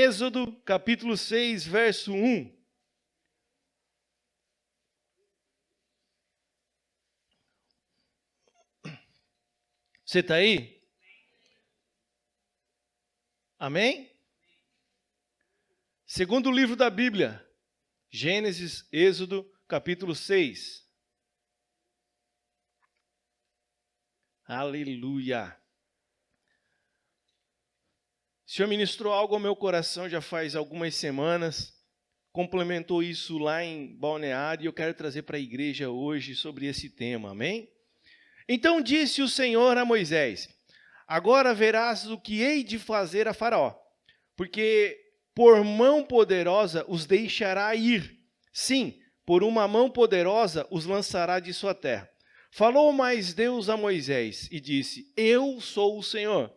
Êxodo, capítulo 6, verso 1. Você está aí? Amém? Segundo livro da Bíblia, Gênesis, Êxodo, capítulo 6. Aleluia. O Senhor ministrou algo ao meu coração já faz algumas semanas, complementou isso lá em Balneário e eu quero trazer para a igreja hoje sobre esse tema, amém? Então disse o Senhor a Moisés: agora verás o que hei de fazer a Faraó, porque por mão poderosa os deixará ir. Sim, por uma mão poderosa os lançará de sua terra. Falou mais Deus a Moisés e disse: eu sou o Senhor.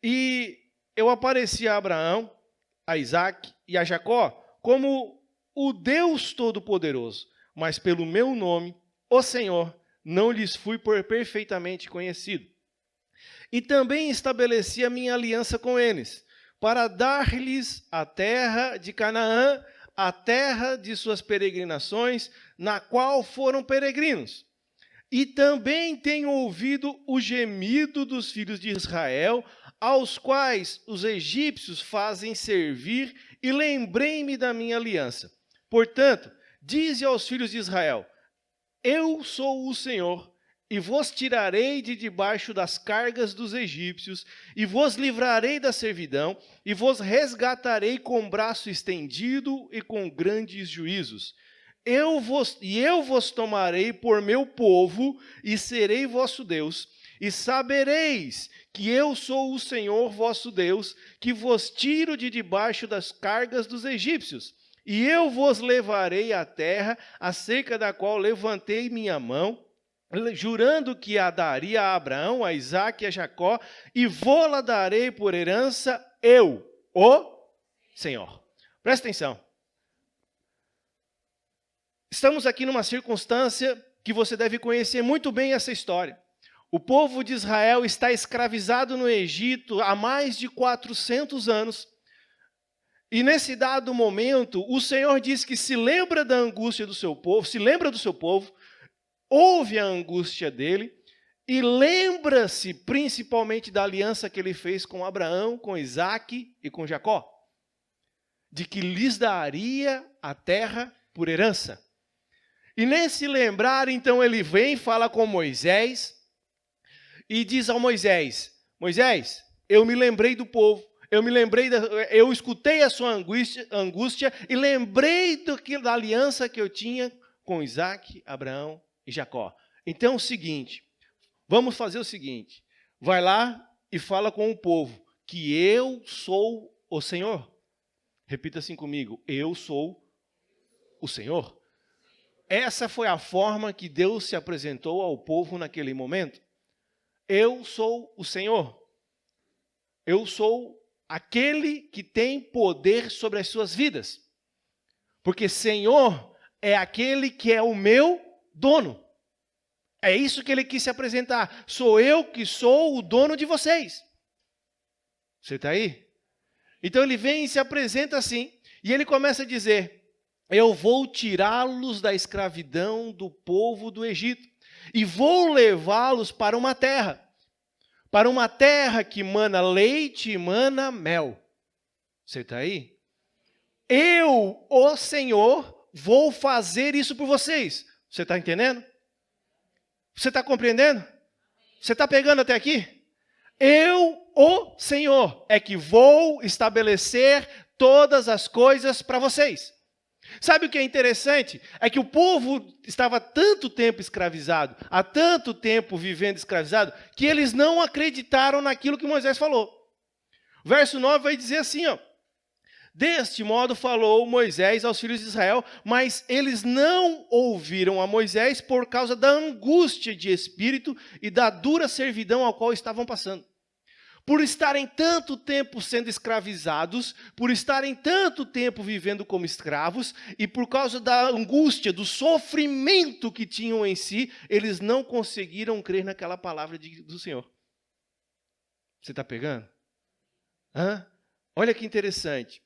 E eu apareci a Abraão, a Isaque e a Jacó como o Deus Todo-Poderoso, mas pelo meu nome, o Senhor, não lhes fui perfeitamente conhecido. E também estabeleci a minha aliança com eles, para dar-lhes a terra de Canaã, a terra de suas peregrinações, na qual foram peregrinos. E também tenho ouvido o gemido dos filhos de Israel, aos quais os egípcios fazem servir, e lembrei-me da minha aliança. Portanto, dize aos filhos de Israel: eu sou o Senhor, e vos tirarei de debaixo das cargas dos egípcios, e vos livrarei da servidão, e vos resgatarei com braço estendido e com grandes juízos. Eu vos tomarei por meu povo, e serei vosso Deus, e sabereis que eu sou o Senhor vosso Deus, que vos tiro de debaixo das cargas dos egípcios. E eu vos levarei à terra, acerca da qual levantei minha mão, jurando que a daria a Abraão, a Isaque e a Jacó, e vô-la darei por herança, eu, o Senhor. Presta atenção. Estamos aqui numa circunstância que você deve conhecer muito bem essa história. O povo de Israel está escravizado no Egito há mais de 400 anos. E nesse dado momento, o Senhor diz que se lembra da angústia do seu povo, se lembra do seu povo, ouve a angústia dele e lembra-se principalmente da aliança que ele fez com Abraão, com Isaque e com Jacó, de que lhes daria a terra por herança. E nesse lembrar, então, ele vem, fala com Moisés e diz ao Moisés: Moisés, eu me lembrei do povo, eu escutei a sua angústia e lembrei da aliança que eu tinha com Isaque, Abraão e Jacó. Então é o seguinte, vamos fazer o seguinte, vai lá e fala com o povo que eu sou o Senhor. Repita assim comigo: eu sou o Senhor. Essa foi a forma que Deus se apresentou ao povo naquele momento. Eu sou o Senhor. Eu sou aquele que tem poder sobre as suas vidas. Porque Senhor é aquele que é o meu dono. É isso que ele quis se apresentar. Sou eu que sou o dono de vocês. Você está aí? Então ele vem e se apresenta assim. E ele começa a dizer: eu vou tirá-los da escravidão do povo do Egito e vou levá-los para uma terra que mana leite e mana mel. Você está aí? Eu, o Senhor, vou fazer isso por vocês. Você está entendendo? Você está compreendendo? Você está pegando até aqui? Eu, o Senhor, é que vou estabelecer todas as coisas para vocês. Sabe o que é interessante? É que o povo estava há tanto tempo escravizado, há tanto tempo vivendo escravizado, que eles não acreditaram naquilo que Moisés falou. O verso 9 vai dizer assim, ó: deste modo falou Moisés aos filhos de Israel, mas eles não ouviram a Moisés por causa da angústia de espírito e da dura servidão ao qual estavam passando. Por estarem tanto tempo sendo escravizados, por estarem tanto tempo vivendo como escravos, e por causa da angústia, do sofrimento que tinham em si, eles não conseguiram crer naquela palavra do Senhor. Você está pegando? Hã? Olha que interessante.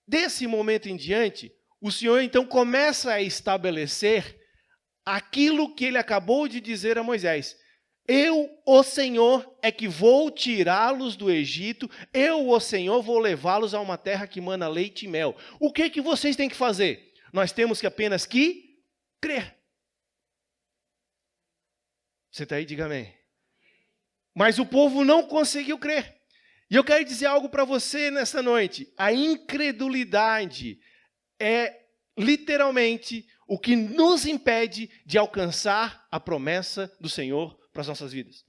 Desse momento em diante, o Senhor então começa a estabelecer aquilo que ele acabou de dizer a Moisés. Eu, o Senhor, é que vou tirá-los do Egito, eu, o Senhor, vou levá-los a uma terra que mana leite e mel. O que vocês têm que fazer? Nós temos que apenas que crer. Você está aí? Diga amém. Mas o povo não conseguiu crer. E eu quero dizer algo para você nesta noite. A incredulidade é literalmente o que nos impede de alcançar a promessa do Senhor para as nossas vidas.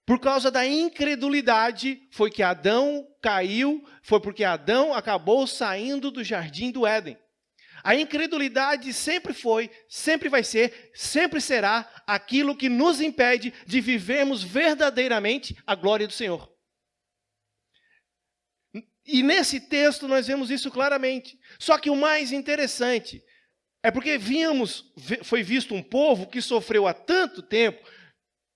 Por causa da incredulidade foi que Adão caiu, foi porque Adão acabou saindo do jardim do Éden. A incredulidade sempre foi, sempre vai ser, sempre será aquilo que nos impede de vivermos verdadeiramente a glória do Senhor. E nesse texto nós vemos isso claramente. Só que o mais interessante é porque foi visto um povo que sofreu há tanto tempo,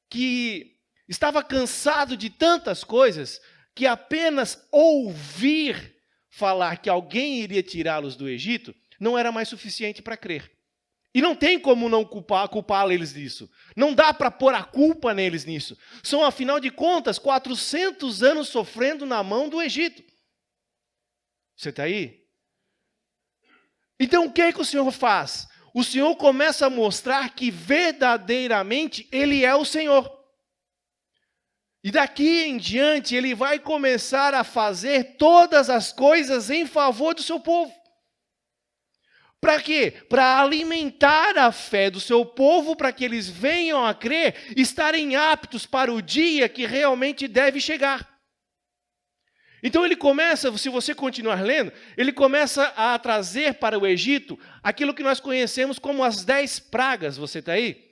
que estava cansado de tantas coisas, que apenas ouvir falar que alguém iria tirá-los do Egito não era mais suficiente para crer. E não tem como não culpar eles disso. Não dá para pôr a culpa neles nisso. São, afinal de contas, 400 anos sofrendo na mão do Egito. Você está aí? Então, o que é que o Senhor faz? O Senhor começa a mostrar que verdadeiramente Ele é o Senhor. E daqui em diante, Ele vai começar a fazer todas as coisas em favor do seu povo. Para quê? Para alimentar a fé do seu povo, para que eles venham a crer, estarem aptos para o dia que realmente deve chegar. Então ele começa, se você continuar lendo, ele começa a trazer para o Egito aquilo que nós conhecemos como as 10 pragas, você está aí?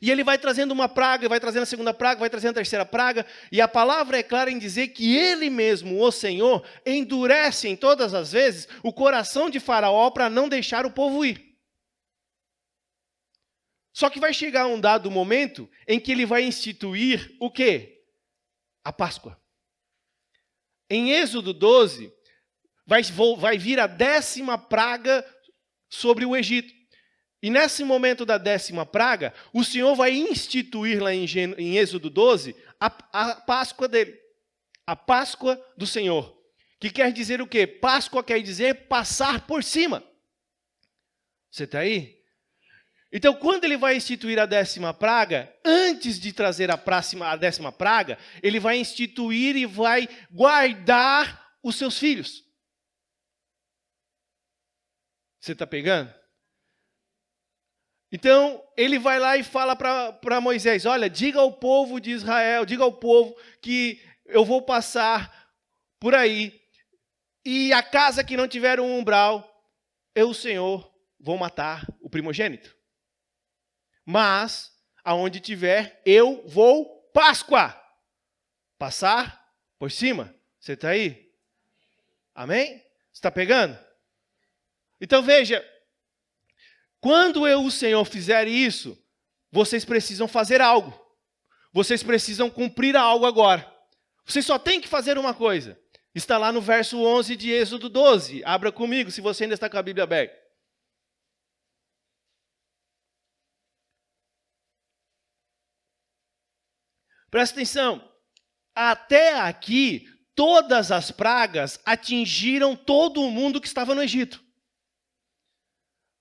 E ele vai trazendo uma praga, vai trazendo a segunda praga, vai trazendo a terceira praga, e a palavra é clara em dizer que ele mesmo, o Senhor, endurece em todas as vezes o coração de Faraó para não deixar o povo ir. Só que vai chegar um dado momento em que ele vai instituir o quê? A Páscoa. Em Êxodo 12, vai vir a 10ª praga sobre o Egito. E nesse momento da 10ª praga, o Senhor vai instituir lá em Êxodo 12 a Páscoa dele. A Páscoa do Senhor. Que quer dizer o quê? Páscoa quer dizer passar por cima. Você está aí? Então, quando ele vai instituir a 10ª praga, antes de trazer a 10ª praga, ele vai instituir e vai guardar os seus filhos. Você está pegando? Então, ele vai lá e fala para Moisés, olha, diga ao povo de Israel, diga ao povo que eu vou passar por aí, e a casa que não tiver um umbral, eu, o Senhor, vou matar o primogênito. Mas, aonde tiver, eu vou Páscoa. Passar por cima. Você está aí? Amém? Você está pegando? Então veja, quando eu, o Senhor, fizer isso, vocês precisam fazer algo. Vocês precisam cumprir algo agora. Vocês só têm que fazer uma coisa. Está lá no verso 11 de Êxodo 12. Abra comigo, se você ainda está com a Bíblia aberta. Presta atenção. Até aqui, todas as pragas atingiram todo mundo que estava no Egito.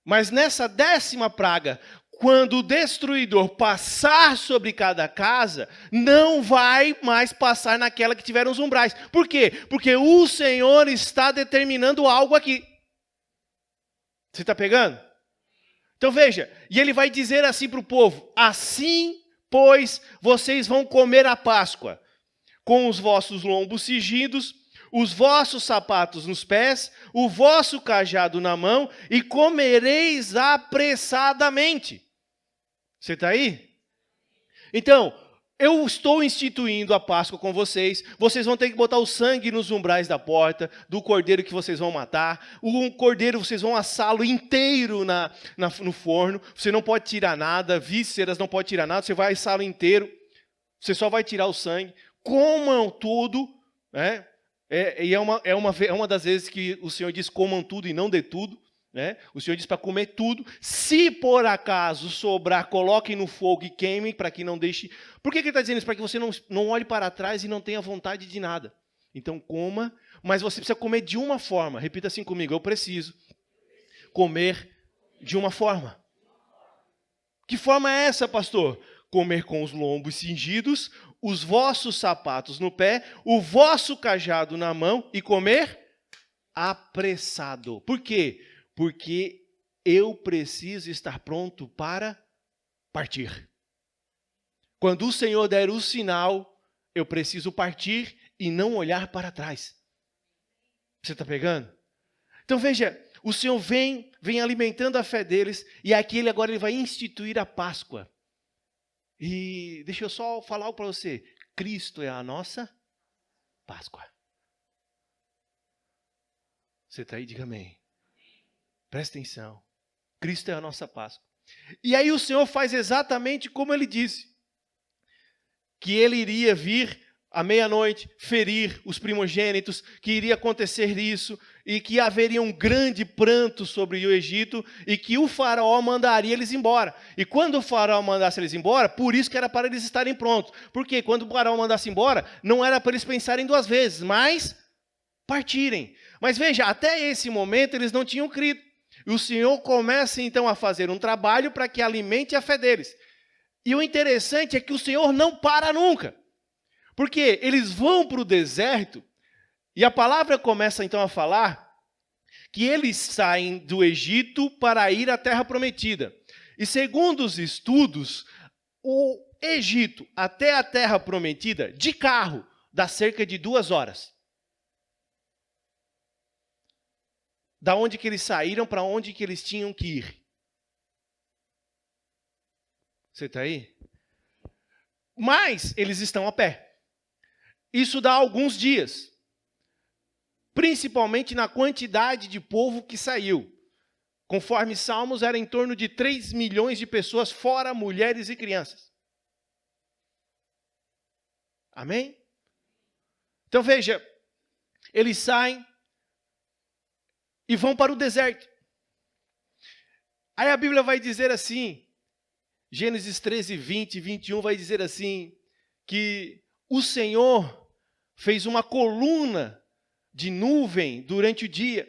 Mas nessa 10ª praga, quando o destruidor passar sobre cada casa, não vai mais passar naquela que tiver os umbrais. Por quê? Porque o Senhor está determinando algo aqui. Você está pegando? Então veja, e ele vai dizer assim para o povo, assim, pois, vocês vão comer a Páscoa, com os vossos lombos cingidos, os vossos sapatos nos pés, o vosso cajado na mão, e comereis apressadamente. Você está aí? Então, eu estou instituindo a Páscoa com vocês. Vocês vão ter que botar o sangue nos umbrais da porta, do cordeiro que vocês vão matar. O cordeiro, vocês vão assá-lo inteiro no forno. Você não pode tirar nada, vísceras não pode tirar nada, você vai assá-lo inteiro. Você só vai tirar o sangue. comam tudo, né? E é uma das vezes que o Senhor diz comam tudo e não dê tudo, né? O Senhor diz para comer tudo. Se por acaso sobrar, coloquem no fogo e queimem, para que não deixe... Por que ele está dizendo isso? Para que você não olhe para trás e não tenha vontade de nada. Então coma, mas você precisa comer de uma forma. Repita assim comigo, eu preciso comer de uma forma. Que forma é essa, pastor? Comer com os lombos cingidos, os vossos sapatos no pé, o vosso cajado na mão e comer apressado. Por quê? Porque eu preciso estar pronto para partir. Quando o Senhor der o sinal, eu preciso partir e não olhar para trás. Você está pegando? Então veja, o Senhor vem alimentando a fé deles, e aqui ele vai instituir a Páscoa. E deixa eu só falar algo para você. Cristo é a nossa Páscoa. Você está aí? Diga amém. Presta atenção. Cristo é a nossa Páscoa. E aí o Senhor faz exatamente como ele disse. Que ele iria vir à meia-noite, ferir os primogênitos, que iria acontecer isso, e que haveria um grande pranto sobre o Egito, e que o faraó mandaria eles embora. E quando o faraó mandasse eles embora, por isso que era para eles estarem prontos. Porque quando o faraó mandasse embora, não era para eles pensarem duas vezes, mas partirem. Mas veja, até esse momento eles não tinham crido. E o Senhor começa então a fazer um trabalho para que alimente a fé deles. E o interessante é que o Senhor não para nunca. Porque eles vão para o deserto, e a palavra começa então a falar que eles saem do Egito para ir à Terra Prometida. E segundo os estudos, o Egito até a Terra Prometida, de carro, dá cerca de 2 horas. Da onde que eles saíram para onde que eles tinham que ir. Você está aí? Mas eles estão a pé. Isso dá alguns dias. Principalmente na quantidade de povo que saiu. Conforme Salmos, era em torno de 3 milhões de pessoas, fora mulheres e crianças. Amém? Então veja, eles saem e vão para o deserto. Aí a Bíblia vai dizer assim, Gênesis 13, 20 e 21 vai dizer assim, que o Senhor fez uma coluna de nuvem durante o dia,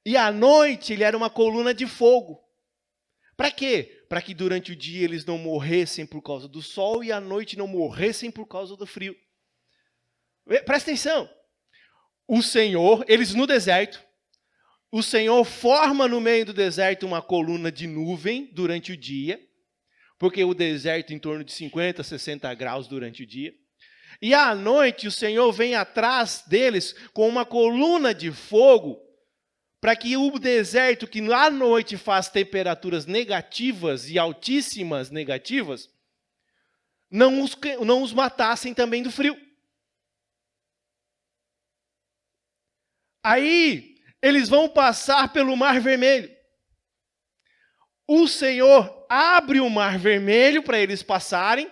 e à noite ele era uma coluna de fogo. Para quê? Para que durante o dia eles não morressem por causa do sol, e à noite não morressem por causa do frio. Presta atenção. O Senhor, eles no deserto, o Senhor forma no meio do deserto uma coluna de nuvem durante o dia, porque o deserto em torno de 50, 60 graus durante o dia. E à noite o Senhor vem atrás deles com uma coluna de fogo, para que o deserto, que à noite faz temperaturas negativas e altíssimas negativas, não os matassem também do frio. Aí eles vão passar pelo Mar Vermelho. O Senhor abre o Mar Vermelho para eles passarem,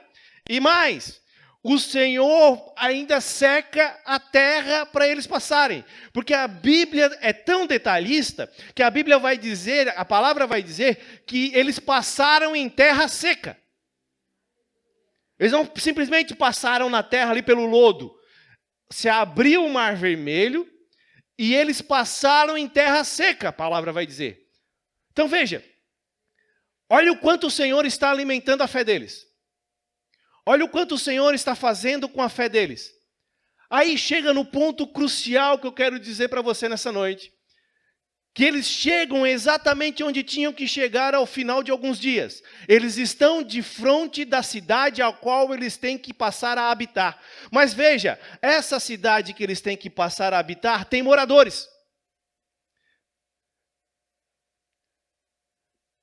e mais, o Senhor ainda seca a terra para eles passarem. Porque a Bíblia é tão detalhista que a Bíblia vai dizer, a palavra vai dizer que eles passaram em terra seca. Eles não simplesmente passaram na terra ali pelo lodo. Se abriu o Mar Vermelho e eles passaram em terra seca, a palavra vai dizer. Então veja, olha o quanto o Senhor está alimentando a fé deles. Olha o quanto o Senhor está fazendo com a fé deles. Aí chega no ponto crucial que eu quero dizer para você nessa noite. Que eles chegam exatamente onde tinham que chegar ao final de alguns dias. Eles estão de frente da cidade a qual eles têm que passar a habitar. Mas veja, essa cidade que eles têm que passar a habitar tem moradores.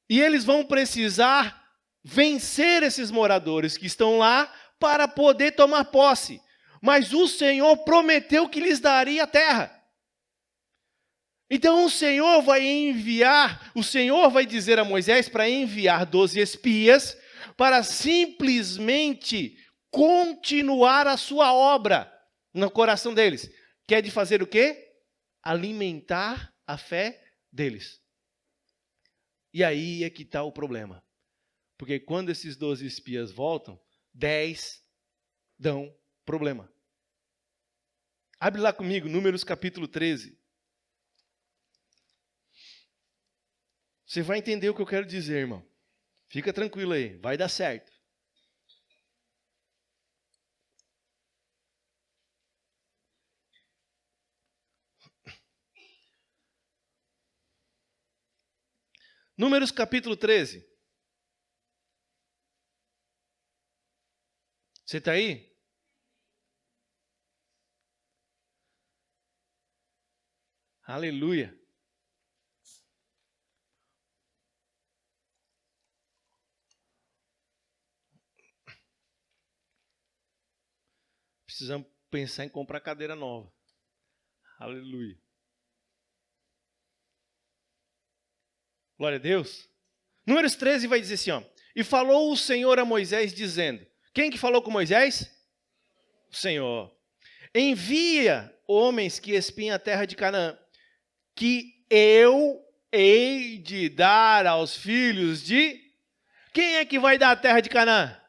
E eles vão precisar vencer esses moradores que estão lá para poder tomar posse. Mas o Senhor prometeu que lhes daria a terra. Então o Senhor vai dizer a Moisés para enviar 12 espias para simplesmente continuar a sua obra no coração deles. Que é de fazer o quê? Alimentar a fé deles. E aí é que está o problema. Porque quando esses 12 espias voltam, 10 dão problema. Abre lá comigo, Números capítulo 13. Você vai entender o que eu quero dizer, irmão. Fica tranquilo aí, vai dar certo. Números capítulo 13. Você está aí? Aleluia. Precisamos pensar em comprar cadeira nova. Aleluia. Glória a Deus. Números 13 vai dizer assim, ó. E falou o Senhor a Moisés dizendo. Quem que falou com Moisés? O Senhor. Envia homens que espiem a terra de Canaã, que eu hei de dar aos filhos de... Quem é que vai dar a terra de Canaã?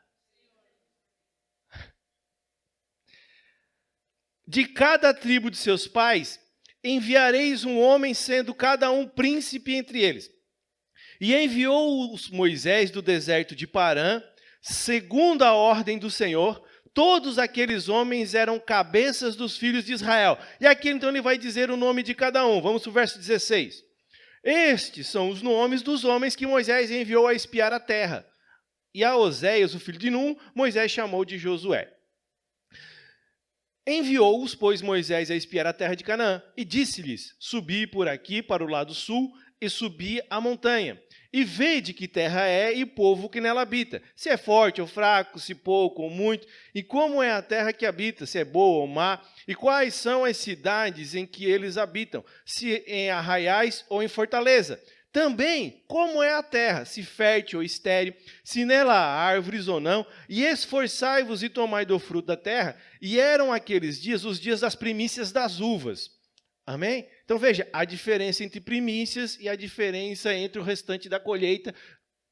De cada tribo de seus pais, enviareis um homem, sendo cada um príncipe entre eles. E enviou Moisés do deserto de Parã, segundo a ordem do Senhor. Todos aqueles homens eram cabeças dos filhos de Israel. E aqui então ele vai dizer o nome de cada um. Vamos para o verso 16. Estes são os nomes dos homens que Moisés enviou a espiar a terra. E a Oséias, o filho de Num, Moisés chamou de Josué. Enviou-os, pois, Moisés a espiar a terra de Canaã, e disse-lhes, subi por aqui para o lado sul, e subi a montanha, e vede que terra é e povo que nela habita, se é forte ou fraco, se pouco ou muito, e como é a terra que habita, se é boa ou má, e quais são as cidades em que eles habitam, se em arraiais ou em fortaleza. Também, como é a terra, se fértil ou estéril, se nela há árvores ou não, e esforçai-vos e tomai do fruto da terra. E eram aqueles dias, os dias das primícias das uvas. Amém? Então veja, a diferença entre primícias e a diferença entre o restante da colheita,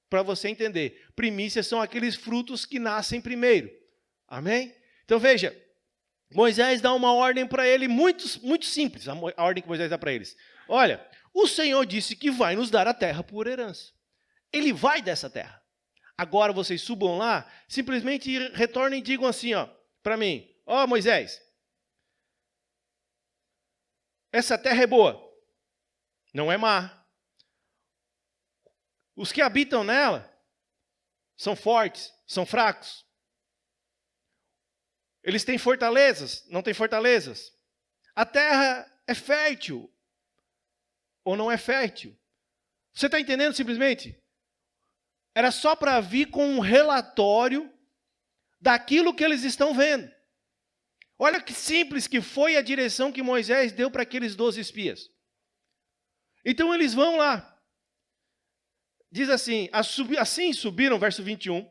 para você entender. Primícias são aqueles frutos que nascem primeiro. Amém? Então veja, Moisés dá uma ordem para ele muito simples, a ordem que Moisés dá para eles. Olha, o Senhor disse que vai nos dar a terra por herança. Ele vai dessa terra. Agora vocês subam lá, simplesmente retornem e digam assim, ó, para mim, ó Moisés, essa terra é boa, não é má. Os que habitam nela são fortes, são fracos. Eles têm fortalezas, não têm fortalezas. A terra é fértil ou não é fértil. Você está entendendo simplesmente? Era só para vir com um relatório daquilo que eles estão vendo. Olha que simples que foi a direção que Moisés deu para aqueles 12 espias. Então eles vão lá. Diz assim, assim subiram, verso 21,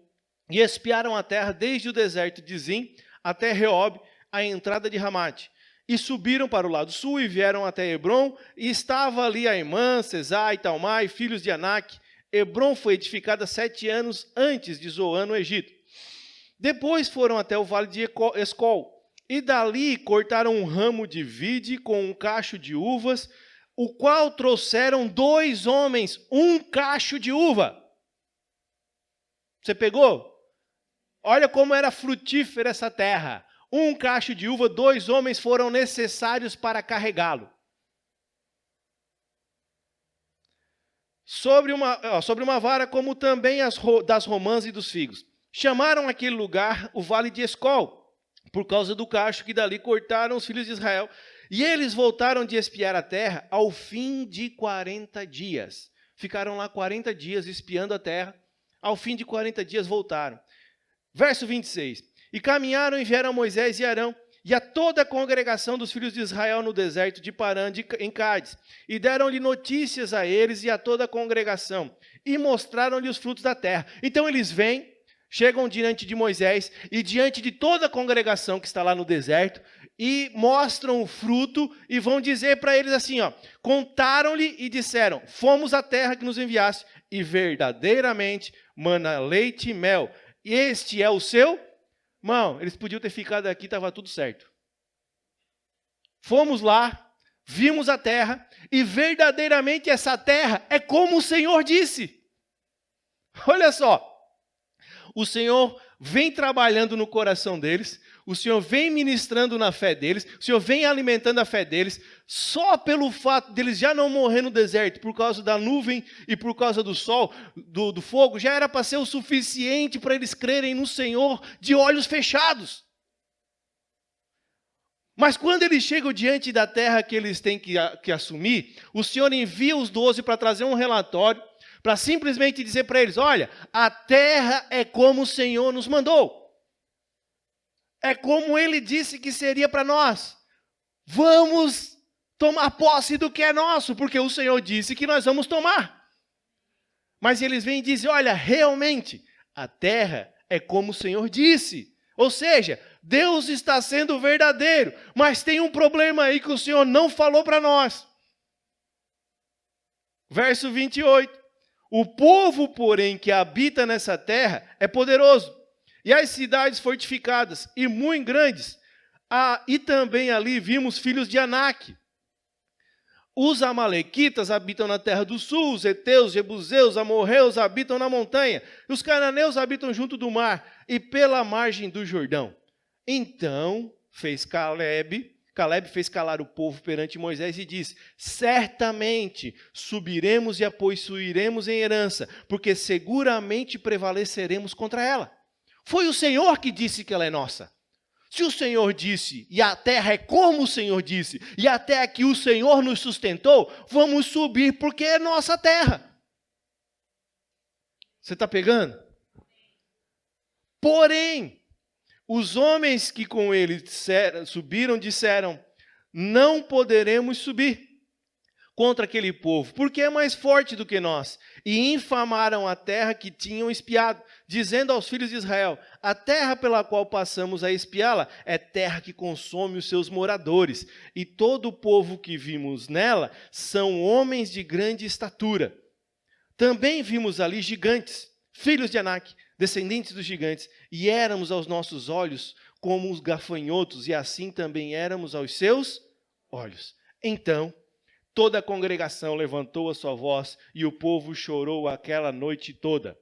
e espiaram a terra desde o deserto de Zim até Reob, a entrada de Ramate. E subiram para o lado sul e vieram até Hebrom, e estava ali Aimã, Sesá e Talmai, filhos de Anak. Hebrom foi edificada 7 anos antes de Zoã, no Egito. Depois foram até o vale de Escol, e dali cortaram um ramo de vide com um cacho de uvas, o qual trouxeram 2 homens, um cacho de uva. Você pegou? Olha como era frutífera essa terra. Um cacho de uva, 2 homens foram necessários para carregá-lo. Sobre uma vara, como também das romãs e dos figos. Chamaram aquele lugar o Vale de Escol, por causa do cacho que dali cortaram os filhos de Israel. E eles voltaram de espiar a terra ao fim de 40 dias. Ficaram lá 40 dias espiando a terra. Ao fim de 40 dias voltaram. Verso 26. E caminharam e vieram a Moisés e Arão e a toda a congregação dos filhos de Israel no deserto de Parã, em Cádiz. E deram-lhe notícias a eles e a toda a congregação. E mostraram-lhe os frutos da terra. Então eles vêm, chegam diante de Moisés e diante de toda a congregação que está lá no deserto e mostram o fruto e vão dizer para eles assim, ó, contaram-lhe e disseram, fomos à terra que nos enviaste e verdadeiramente mana leite e mel. E este é o seu? Irmão, eles podiam ter ficado aqui, estava tudo certo. Fomos lá, vimos a terra e verdadeiramente essa terra é como o Senhor disse. Olha só. O Senhor vem trabalhando no coração deles, o Senhor vem ministrando na fé deles, o Senhor vem alimentando a fé deles, só pelo fato deles já não morrer no deserto por causa da nuvem e por causa do sol, do fogo, já era para ser o suficiente para eles crerem no Senhor de olhos fechados. Mas quando eles chegam diante da terra que eles têm que assumir, o Senhor envia os 12 para trazer um relatório, para simplesmente dizer para eles, olha, a terra é como o Senhor nos mandou. É como Ele disse que seria para nós. Vamos tomar posse do que é nosso, porque o Senhor disse que nós vamos tomar. Mas eles vêm e dizem, olha, realmente, a terra é como o Senhor disse. Ou seja, Deus está sendo verdadeiro, mas tem um problema aí que o Senhor não falou para nós. Verso 28. O povo, porém, que habita nessa terra é poderoso, e as cidades fortificadas e muito grandes. E também ali vimos filhos de Anak. Os amalequitas habitam na terra do sul, os heteus, jebuseus, amorreus habitam na montanha, os cananeus habitam junto do mar e pela margem do Jordão. Então fez Caleb fez calar o povo perante Moisés e disse, certamente subiremos e a possuiremos em herança, porque seguramente prevaleceremos contra ela. Foi o Senhor que disse que ela é nossa. Se o Senhor disse, e a terra é como o Senhor disse, e até aqui o Senhor nos sustentou, vamos subir porque é nossa terra. Você está pegando? Porém, os homens que com ele subiram disseram, não poderemos subir contra aquele povo, porque é mais forte do que nós. E infamaram a terra que tinham espiado, dizendo aos filhos de Israel, a terra pela qual passamos a espiá-la é terra que consome os seus moradores. E todo o povo que vimos nela são homens de grande estatura. Também vimos ali gigantes, filhos de Anak, descendentes dos gigantes, e éramos aos nossos olhos como os gafanhotos, e assim também éramos aos seus olhos. Então, toda a congregação levantou a sua voz, e o povo chorou aquela noite toda.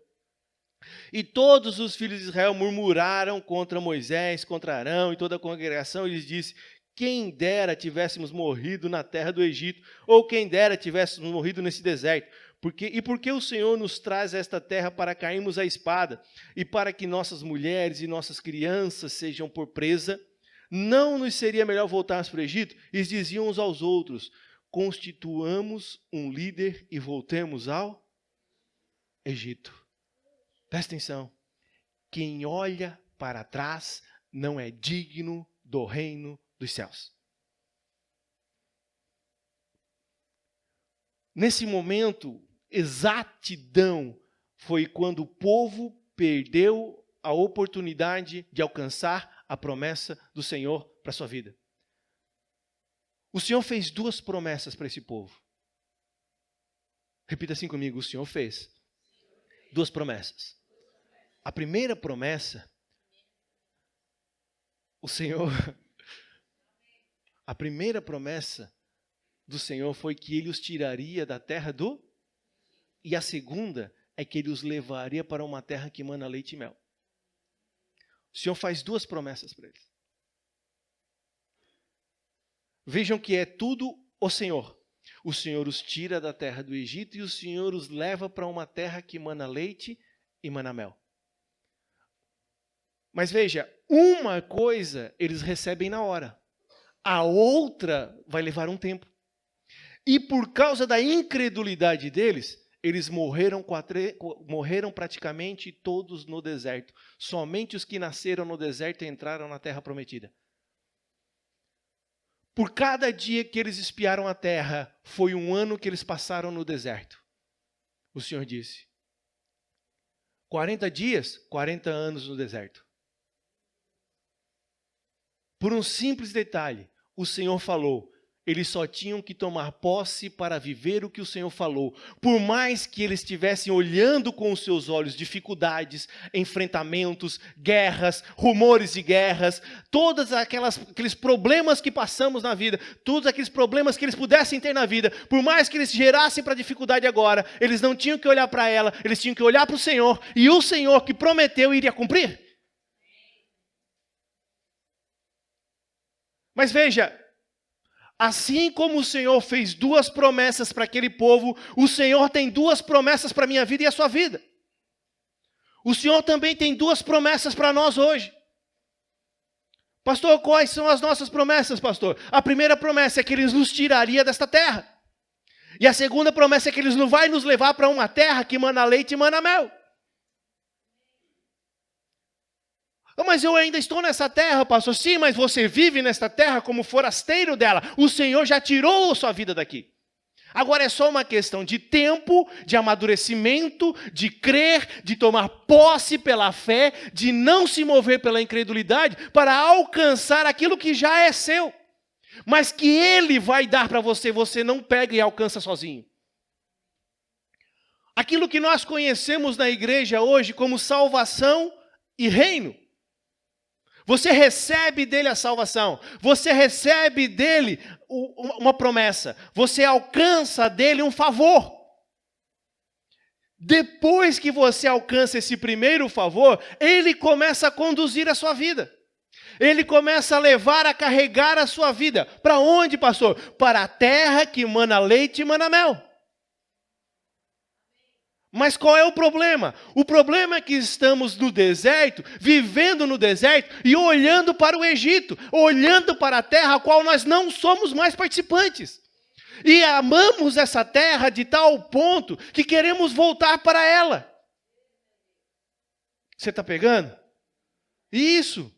E todos os filhos de Israel murmuraram contra Moisés, contra Arão, e toda a congregação lhes disse, quem dera tivéssemos morrido na terra do Egito, ou quem dera tivéssemos morrido nesse deserto. Porque o Senhor nos traz a esta terra para cairmos à espada, e para que nossas mulheres e nossas crianças sejam por presa? Não nos seria melhor voltarmos para o Egito? E diziam uns aos outros, constituamos um líder e voltemos ao Egito. Presta atenção. Quem olha para trás não é digno do reino dos céus. Nesse momento, exatidão foi quando o povo perdeu a oportunidade de alcançar a promessa do Senhor para a sua vida. O Senhor fez 2 promessas para esse povo. Repita assim comigo, o Senhor fez 2 promessas. A primeira promessa, a primeira promessa do Senhor foi que Ele os tiraria da terra do... E a segunda é que Ele os levaria para uma terra que mana leite e mel. O Senhor faz 2 promessas para eles. Vejam que é tudo o Senhor. O Senhor os tira da terra do Egito e o Senhor os leva para uma terra que mana leite e mana mel. Mas veja, uma coisa eles recebem na hora. A outra vai levar um tempo. E por causa da incredulidade deles, eles morreram praticamente todos no deserto. Somente os que nasceram no deserto entraram na terra prometida. Por cada dia que eles espiaram a terra, foi um ano que eles passaram no deserto. O Senhor disse, 40 dias, 40 anos no deserto. Por um simples detalhe, o Senhor falou, eles só tinham que tomar posse para viver o que o Senhor falou. Por mais que eles estivessem olhando com os seus olhos dificuldades, enfrentamentos, guerras, rumores de guerras, todos aqueles problemas que passamos na vida, todos aqueles problemas que eles pudessem ter na vida, por mais que eles gerassem para a dificuldade agora, eles não tinham que olhar para ela, eles tinham que olhar para o Senhor, e o Senhor que prometeu iria cumprir. Mas veja, assim como o Senhor fez 2 promessas para aquele povo, o Senhor tem 2 promessas para a minha vida e a sua vida. O Senhor também tem 2 promessas para nós hoje. Pastor, quais são as nossas promessas, pastor? A primeira promessa é que Ele nos tiraria desta terra. E a segunda promessa é que Ele não vai nos levar para uma terra que mana leite e mana mel. Mas eu ainda estou nessa terra, pastor. Sim, mas você vive nesta terra como forasteiro dela. O Senhor já tirou a sua vida daqui. Agora é só uma questão de tempo, de amadurecimento, de crer, de tomar posse pela fé, de não se mover pela incredulidade para alcançar aquilo que já é seu. Mas que Ele vai dar para você, você não pega e alcança sozinho. Aquilo que nós conhecemos na igreja hoje como salvação e reino. Você recebe dele a salvação, você recebe dele uma promessa, você alcança dele um favor. Depois que você alcança esse primeiro favor, ele começa a conduzir a sua vida. Ele começa a levar, a carregar a sua vida. Para onde, pastor? Para a terra que mana leite e mana mel. Mas qual é o problema? O problema é que estamos no deserto, vivendo no deserto e olhando para o Egito, olhando para a terra a qual nós não somos mais participantes. E amamos essa terra de tal ponto que queremos voltar para ela. Você está pegando? Isso.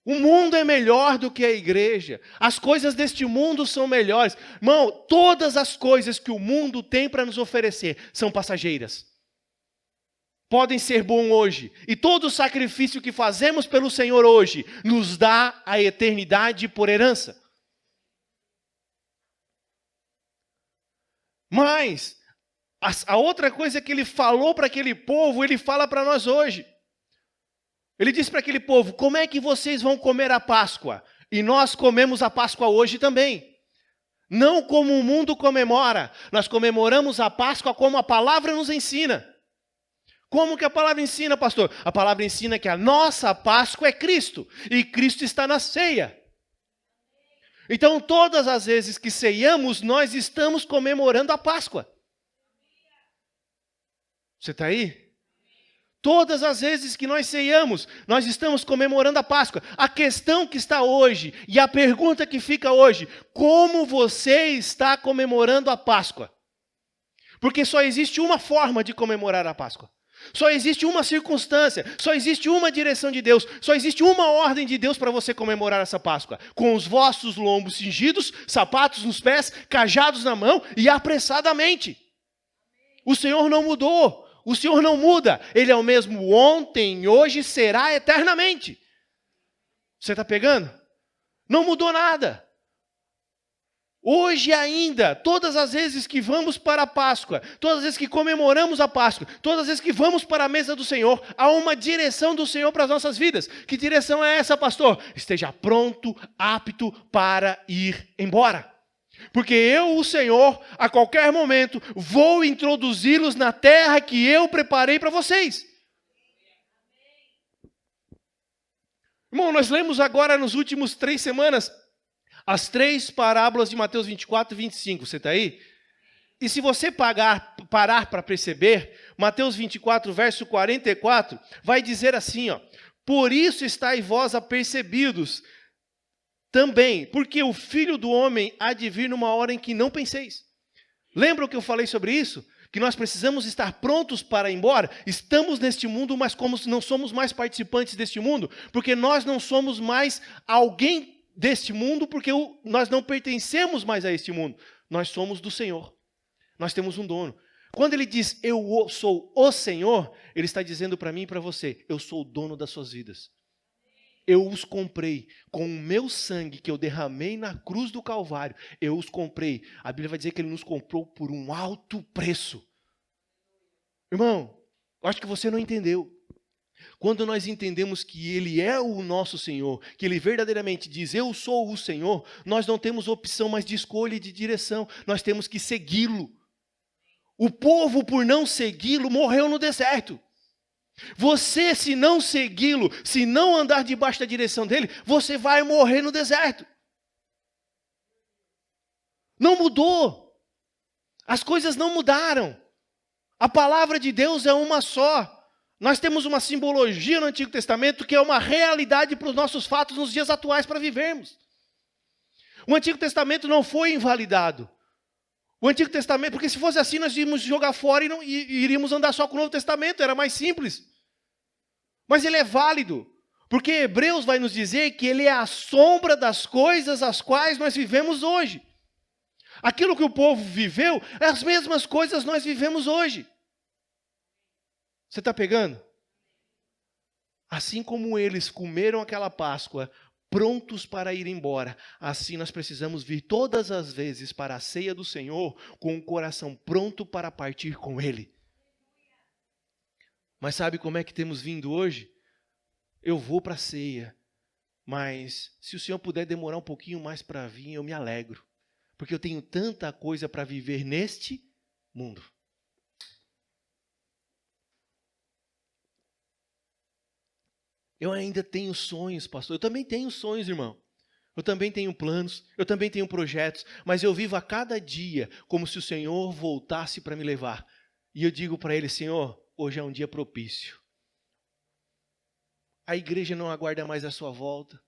O mundo é melhor do que a igreja. As coisas deste mundo são melhores. Irmão, todas as coisas que o mundo tem para nos oferecer são passageiras. Podem ser bom hoje. E todo o sacrifício que fazemos pelo Senhor hoje nos dá a eternidade por herança. Mas a outra coisa que ele falou para aquele povo, ele fala para nós hoje. Ele disse para aquele povo, como é que vocês vão comer a Páscoa? E nós comemos a Páscoa hoje também. Não como o mundo comemora. Nós comemoramos a Páscoa como a palavra nos ensina. Como que a palavra ensina, pastor? A palavra ensina que a nossa Páscoa é Cristo. E Cristo está na ceia. Então, todas as vezes que ceiamos, nós estamos comemorando a Páscoa. Você está aí? Todas as vezes que nós ceiamos, nós estamos comemorando a Páscoa. A questão que está hoje, e a pergunta que fica hoje, como você está comemorando a Páscoa? Porque só existe uma forma de comemorar a Páscoa. Só existe uma circunstância, só existe uma direção de Deus, só existe uma ordem de Deus para você comemorar essa Páscoa. Com os vossos lombos cingidos, sapatos nos pés, cajados na mão e apressadamente. O Senhor não mudou. O Senhor não muda, Ele é o mesmo ontem, hoje, será eternamente. Você está pegando? Não mudou nada. Hoje ainda, todas as vezes que vamos para a Páscoa, todas as vezes que comemoramos a Páscoa, todas as vezes que vamos para a mesa do Senhor, há uma direção do Senhor para as nossas vidas. Que direção é essa, pastor? Esteja pronto, apto para ir embora. Porque eu, o Senhor, a qualquer momento, vou introduzi-los na terra que eu preparei para vocês. Irmão, nós lemos agora nos últimos 3 semanas as 3 parábolas de Mateus 24 e 25. Você está aí? E se você parar para perceber, Mateus 24, verso 44, vai dizer assim, ó: por isso estáis vós apercebidos também, porque o Filho do Homem há de vir numa hora em que não penseis. Lembra o que eu falei sobre isso? Que nós precisamos estar prontos para ir embora? Estamos neste mundo, mas como não somos mais participantes deste mundo, porque nós não somos mais alguém deste mundo, porque nós não pertencemos mais a este mundo. Nós somos do Senhor. Nós temos um dono. Quando ele diz, eu sou o Senhor, ele está dizendo para mim e para você, eu sou o dono das suas vidas. Eu os comprei com o meu sangue que eu derramei na cruz do Calvário. Eu os comprei. A Bíblia vai dizer que ele nos comprou por um alto preço. Irmão, eu acho que você não entendeu. Quando nós entendemos que ele é o nosso Senhor, que ele verdadeiramente diz, eu sou o Senhor, nós não temos opção mais de escolha e de direção. Nós temos que segui-lo. O povo, por não segui-lo, morreu no deserto. Você, se não segui-lo, se não andar debaixo da direção dele, você vai morrer no deserto. Não mudou. As coisas não mudaram. A palavra de Deus é uma só. Nós temos uma simbologia no Antigo Testamento que é uma realidade para os nossos fatos nos dias atuais para vivermos. O Antigo Testamento não foi invalidado. O Antigo Testamento, porque se fosse assim, nós iríamos jogar fora e iríamos andar só com o Novo Testamento, era mais simples. Mas ele é válido, porque Hebreus vai nos dizer que ele é a sombra das coisas as quais nós vivemos hoje. Aquilo que o povo viveu, as mesmas coisas nós vivemos hoje. Você está pegando? Assim como eles comeram aquela Páscoa, prontos para ir embora, assim nós precisamos vir todas as vezes para a ceia do Senhor com o coração pronto para partir com Ele. Mas sabe como é que temos vindo hoje? Eu vou para a ceia, mas se o Senhor puder demorar um pouquinho mais para vir, eu me alegro, porque eu tenho tanta coisa para viver neste mundo. Eu ainda tenho sonhos, pastor. Eu também tenho sonhos, irmão. Eu também tenho planos, eu também tenho projetos, mas eu vivo a cada dia como se o Senhor voltasse para me levar. E eu digo para Ele, Senhor, hoje é um dia propício. A igreja não aguarda mais a sua volta.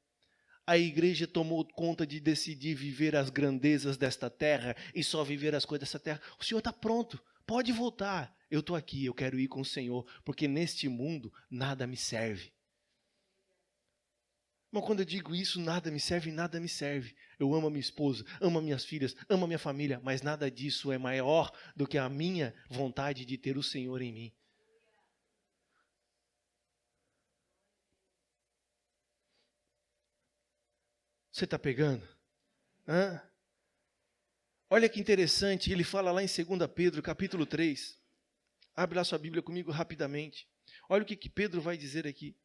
A igreja tomou conta de decidir viver as grandezas desta terra e só viver as coisas desta terra. O Senhor está pronto, pode voltar. Eu estou aqui, eu quero ir com o Senhor, porque neste mundo nada me serve. Mas quando eu digo isso, nada me serve, nada me serve. Eu amo a minha esposa, amo as minhas filhas, amo a minha família, mas nada disso é maior do que a minha vontade de ter o Senhor em mim. Você está pegando? Hã? Olha que interessante, ele fala lá em 2 Pedro, capítulo 3. Abre lá sua Bíblia comigo rapidamente. Olha o que Pedro vai dizer aqui.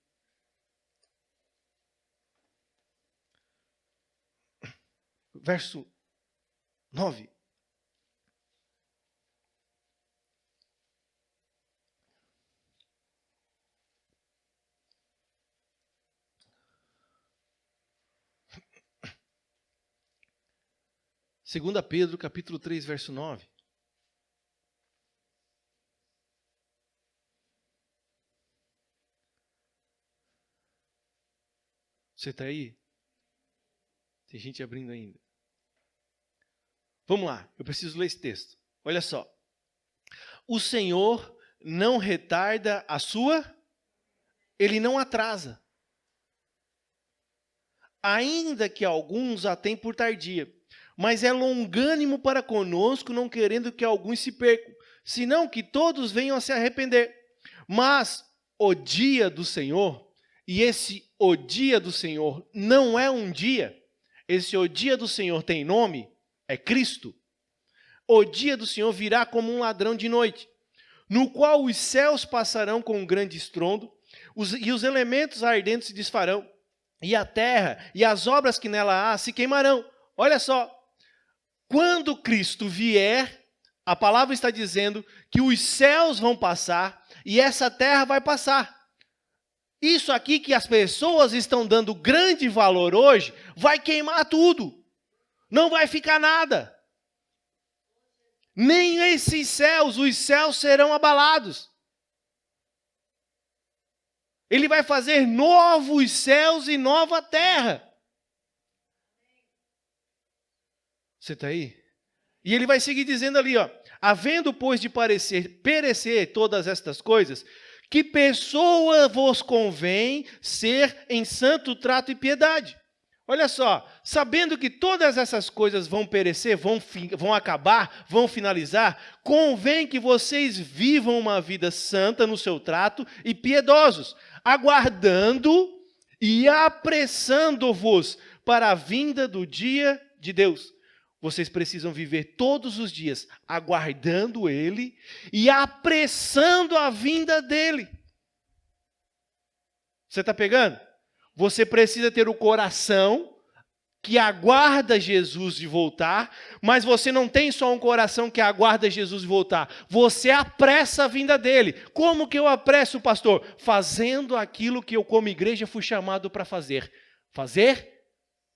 Verso 9. Segunda Pedro, capítulo 3, verso 9. Você está aí? Tem gente abrindo ainda. Vamos lá, eu preciso ler esse texto. Olha só. O Senhor não retarda a sua, Ele não atrasa. Ainda que alguns a tenham por tardia, mas é longânimo para conosco, não querendo que alguns se percam, senão que todos venham a se arrepender. Mas o dia do Senhor, e esse o dia do Senhor não é um dia, esse o dia do Senhor tem nome, é Cristo. O dia do Senhor virá como um ladrão de noite, no qual os céus passarão com um grande estrondo, e os elementos ardentes se desfarão, e a terra e as obras que nela há se queimarão. Olha só, quando Cristo vier, a palavra está dizendo que os céus vão passar e essa terra vai passar. Isso aqui que as pessoas estão dando grande valor hoje, vai queimar tudo. Não vai ficar nada. Nem esses céus, os céus serão abalados. Ele vai fazer novos céus e nova terra. Você está aí? E ele vai seguir dizendo ali, ó, havendo, pois, de perecer todas estas coisas, que pessoa vos convém ser em santo trato e piedade, Olha só, sabendo que todas essas coisas vão perecer, vão acabar, vão finalizar, convém que vocês vivam uma vida santa no seu trato e piedosos, aguardando e apressando-vos para a vinda do dia de Deus. Vocês precisam viver todos os dias aguardando Ele e apressando a vinda dEle. Você está pegando? Você precisa ter o coração que aguarda Jesus de voltar, mas você não tem só um coração que aguarda Jesus de voltar. Você apressa a vinda dele. Como que eu apresso, pastor? Fazendo aquilo que eu, como igreja, fui chamado para fazer. Fazer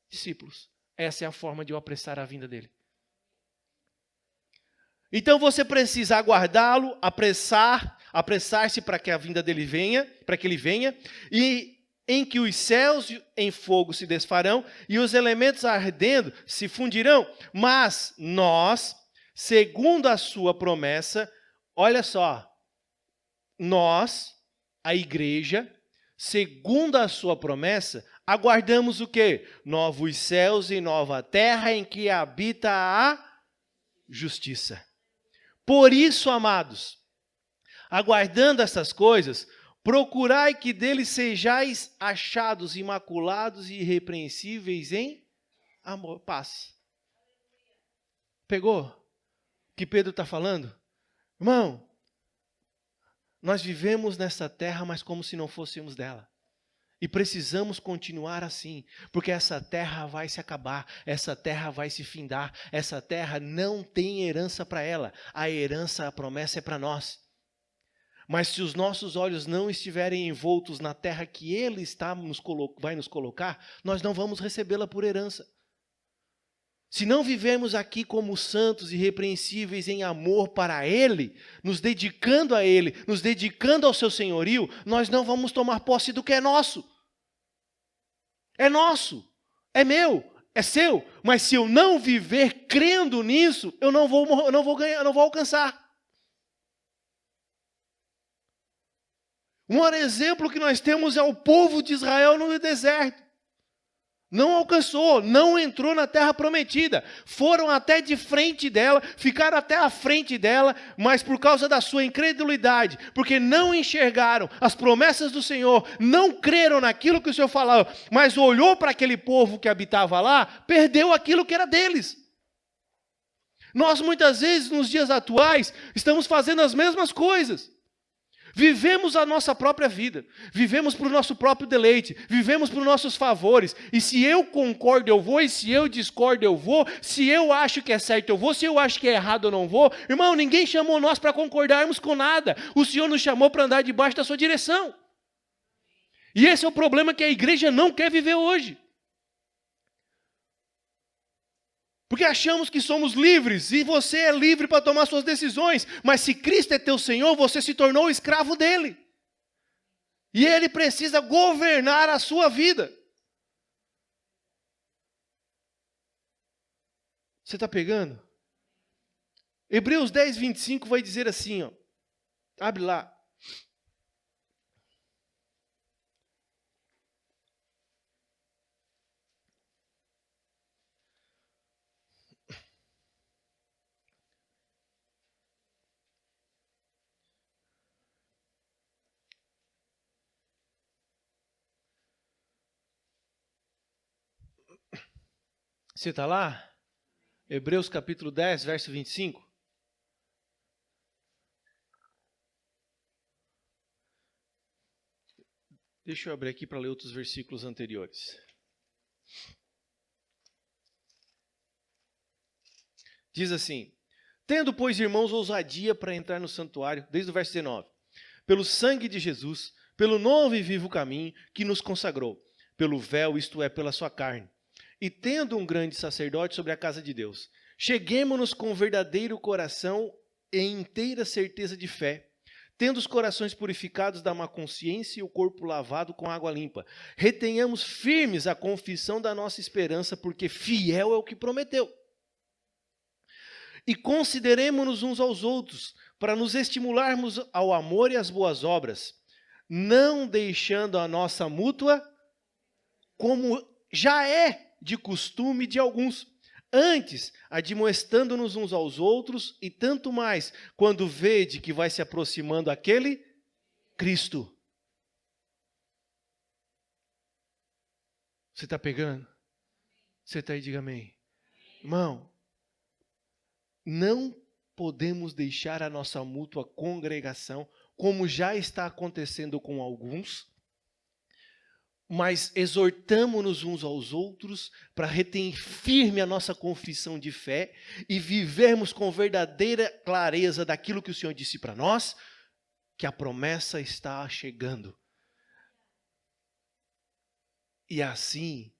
discípulos. Essa é a forma de eu apressar a vinda dele. Então você precisa aguardá-lo, apressar-se para que a vinda dele venha, para que ele venha, e em que os céus em fogo se desfarão e os elementos ardendo se fundirão. Mas nós, segundo a sua promessa, olha só, nós, a igreja, segundo a sua promessa, aguardamos o quê? Novos céus e nova terra em que habita a justiça. Por isso, amados, aguardando essas coisas, procurai que deles sejais achados imaculados e irrepreensíveis em amor, paz. Pegou o que Pedro está falando? Irmão, nós vivemos nessa terra, mas como se não fôssemos dela. E precisamos continuar assim, porque essa terra vai se acabar, essa terra vai se findar, essa terra não tem herança para ela, a herança, a promessa é para nós. Mas se os nossos olhos não estiverem envoltos na terra que Ele vai nos colocar, nós não vamos recebê-la por herança. Se não vivemos aqui como santos e irrepreensíveis em amor para Ele, nos dedicando a Ele, nos dedicando ao seu senhorio, nós não vamos tomar posse do que é nosso. É nosso, é meu, é seu. Mas se eu não viver crendo nisso, eu não vou ganhar, eu não vou alcançar. Um maior exemplo que nós temos é o povo de Israel no deserto. Não alcançou, não entrou na terra prometida. Foram até de frente dela, ficaram até a frente dela, mas por causa da sua incredulidade, porque não enxergaram as promessas do Senhor, não creram naquilo que o Senhor falava, mas olhou para aquele povo que habitava lá, perdeu aquilo que era deles. Nós muitas vezes, nos dias atuais, estamos fazendo as mesmas coisas. Vivemos a nossa própria vida, vivemos para o nosso próprio deleite, vivemos para os nossos favores, e se eu concordo eu vou, e se eu discordo eu vou, se eu acho que é certo eu vou, se eu acho que é errado eu não vou. Irmão, ninguém chamou nós para concordarmos com nada, o Senhor nos chamou para andar debaixo da sua direção. E esse é o problema que a igreja não quer viver hoje. Porque achamos que somos livres, e você é livre para tomar suas decisões, mas se Cristo é teu Senhor, você se tornou escravo dele. E ele precisa governar a sua vida. Você está pegando? Hebreus 10, 25 vai dizer assim, ó, abre lá. Você está lá? Hebreus capítulo 10, verso 25. Deixa eu abrir aqui para ler outros versículos anteriores. Diz assim: tendo, pois, irmãos, ousadia para entrar no santuário, desde o verso 19, pelo sangue de Jesus, pelo novo e vivo caminho que nos consagrou, pelo véu, isto é, pela sua carne, e tendo um grande sacerdote sobre a casa de Deus, cheguemo-nos com verdadeiro coração e inteira certeza de fé, tendo os corações purificados da má consciência e o corpo lavado com água limpa. Retenhamos firmes a confissão da nossa esperança, porque fiel é o que prometeu. E consideremo-nos uns aos outros, para nos estimularmos ao amor e às boas obras, não deixando a nossa mútua já é de costume de alguns. Antes, admoestando-nos uns aos outros, e tanto mais, quando vede que vai se aproximando aquele Cristo. Você está pegando? Você está aí, diga amém. Irmão, não podemos deixar a nossa mútua congregação, como já está acontecendo com alguns, mas exortamo-nos uns aos outros para reter firme a nossa confissão de fé e vivermos com verdadeira clareza daquilo que o Senhor disse para nós, que a promessa está chegando. E assim,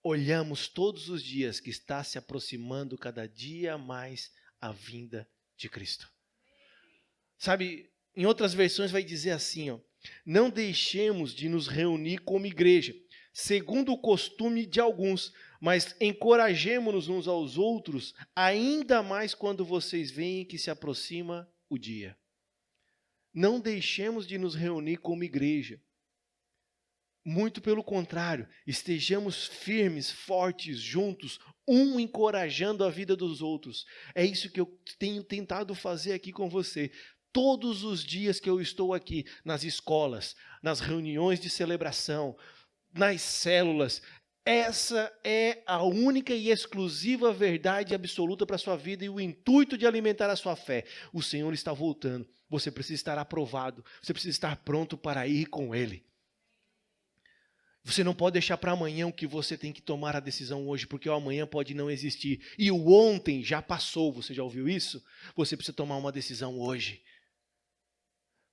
olhamos todos os dias que está se aproximando cada dia mais a vinda de Cristo. Sabe, em outras versões vai dizer assim, ó: não deixemos de nos reunir como igreja, segundo o costume de alguns, mas encorajemo-nos uns aos outros, ainda mais quando vocês veem que se aproxima o dia. Não deixemos de nos reunir como igreja. Muito pelo contrário, estejamos firmes, fortes, juntos, um encorajando a vida dos outros. É isso que eu tenho tentado fazer aqui com você. Todos os dias que eu estou aqui, nas escolas, nas reuniões de celebração, nas células, essa é a única e exclusiva verdade absoluta para a sua vida e o intuito de alimentar a sua fé. O Senhor está voltando, você precisa estar aprovado, você precisa estar pronto para ir com Ele. Você não pode deixar para amanhã o que você tem que tomar a decisão hoje, porque o amanhã pode não existir. E o ontem já passou, você já ouviu isso? Você precisa tomar uma decisão hoje.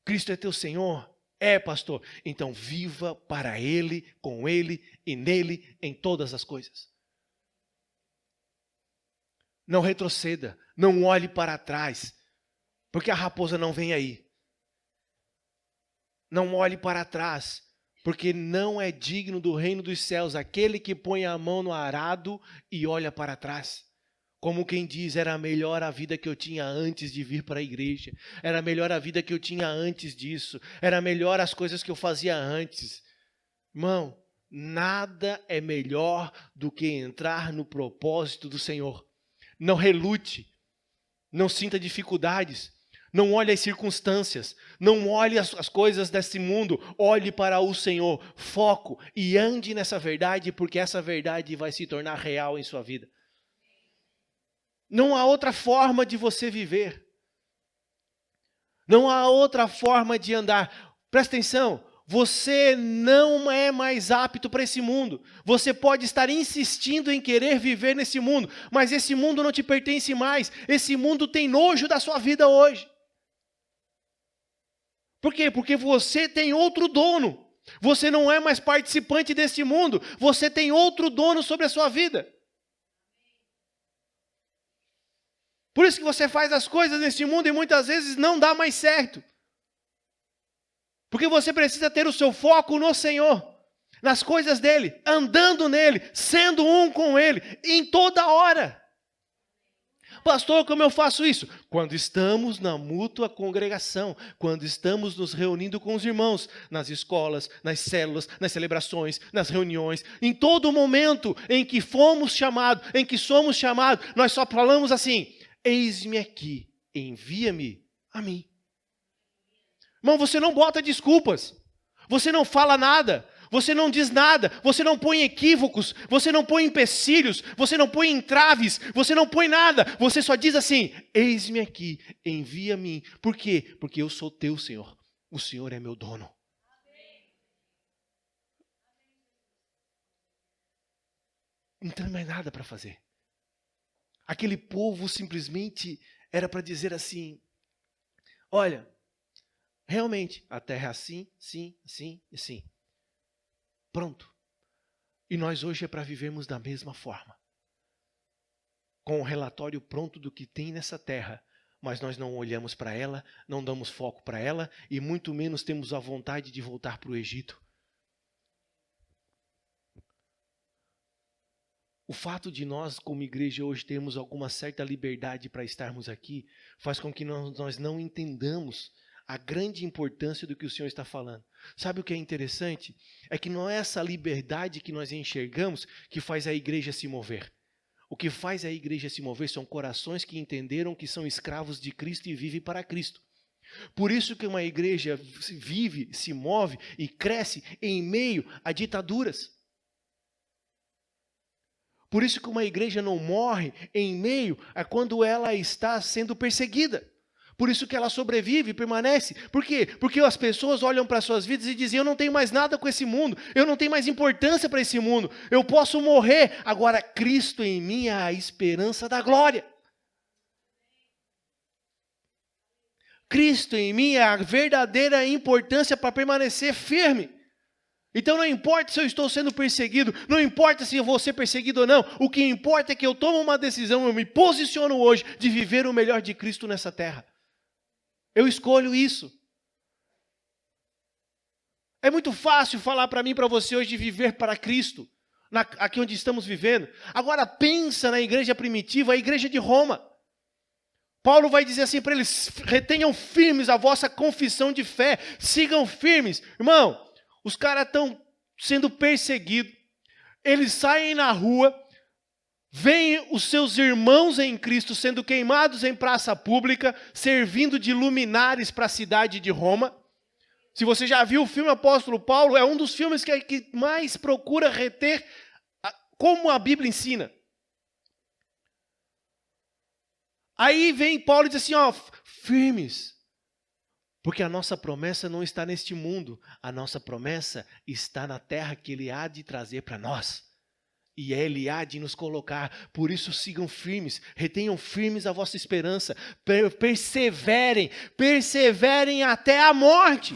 Cristo é teu Senhor? É, pastor. Então viva para Ele, com Ele e nele em todas as coisas. Não retroceda, não olhe para trás, porque a raposa não vem aí. Não olhe para trás, porque não é digno do reino dos céus aquele que põe a mão no arado e olha para trás. Como quem diz, era melhor a vida que eu tinha antes de vir para a igreja. Era melhor a vida que eu tinha antes disso. Era melhor as coisas que eu fazia antes. Irmão, nada é melhor do que entrar no propósito do Senhor. Não relute, não sinta dificuldades, não olhe as circunstâncias, não olhe as coisas desse mundo, olhe para o Senhor, foco e ande nessa verdade, porque essa verdade vai se tornar real em sua vida. Não há outra forma de você viver. Não há outra forma de andar. Presta atenção, você não é mais apto para esse mundo. Você pode estar insistindo em querer viver nesse mundo, mas esse mundo não te pertence mais. Esse mundo tem nojo da sua vida hoje. Por quê? Porque você tem outro dono. Você não é mais participante desse mundo. Você tem outro dono sobre a sua vida. Por isso que você faz as coisas nesse mundo e muitas vezes não dá mais certo. Porque você precisa ter o seu foco no Senhor, nas coisas dEle, andando nele, sendo um com Ele, em toda hora. Pastor, como eu faço isso? Quando estamos na mútua congregação, quando estamos nos reunindo com os irmãos, nas escolas, nas células, nas celebrações, nas reuniões, em todo momento em que fomos chamados, em que somos chamados, nós só falamos assim: eis-me aqui, envia-me a mim. Irmão, você não bota desculpas, você não fala nada, você não diz nada, você não põe equívocos, você não põe empecilhos, você não põe entraves, você não põe nada, você só diz assim: eis-me aqui, envia a mim. Por quê? Porque eu sou teu Senhor, o Senhor é meu dono. Não tem mais nada para fazer. Aquele povo simplesmente era para dizer assim: olha, realmente, a terra é assim, sim, sim e sim. Pronto. E nós hoje é para vivermos da mesma forma. Com o relatório pronto do que tem nessa terra, mas nós não olhamos para ela, não damos foco para ela e muito menos temos a vontade de voltar para o Egito. O fato de nós, como igreja, hoje termos alguma certa liberdade para estarmos aqui, faz com que nós não entendamos a grande importância do que o Senhor está falando. Sabe o que é interessante? É que não é essa liberdade que nós enxergamos que faz a igreja se mover. O que faz a igreja se mover são corações que entenderam que são escravos de Cristo e vivem para Cristo. Por isso que uma igreja vive, se move e cresce em meio a ditaduras. Por isso que uma igreja não morre em meio a quando ela está sendo perseguida. Por isso que ela sobrevive e permanece. Por quê? Porque as pessoas olham para suas vidas e dizem, eu não tenho mais nada com esse mundo, eu não tenho mais importância para esse mundo, eu posso morrer, agora Cristo em mim é a esperança da glória. Cristo em mim é a verdadeira importância para permanecer firme. Então não importa se eu estou sendo perseguido, não importa se eu vou ser perseguido ou não, o que importa é que eu tomo uma decisão, eu me posiciono hoje de viver o melhor de Cristo nessa terra. Eu escolho isso. É muito fácil falar para mim e para você hoje de viver para Cristo, aqui onde estamos vivendo. Agora pensa na igreja primitiva, a igreja de Roma. Paulo vai dizer assim para eles, retenham firmes a vossa confissão de fé, sigam firmes. Irmão, os caras estão sendo perseguidos, eles saem na rua, veem os seus irmãos em Cristo sendo queimados em praça pública, servindo de luminares para a cidade de Roma. Se você já viu o filme Apóstolo Paulo, é um dos filmes que mais procura reter como a Bíblia ensina. Aí vem Paulo e diz assim, firmes, porque a nossa promessa não está neste mundo, a nossa promessa está na terra que Ele há de trazer para nós. E Ele há de nos colocar, por isso sigam firmes, retenham firmes a vossa esperança, perseverem até a morte.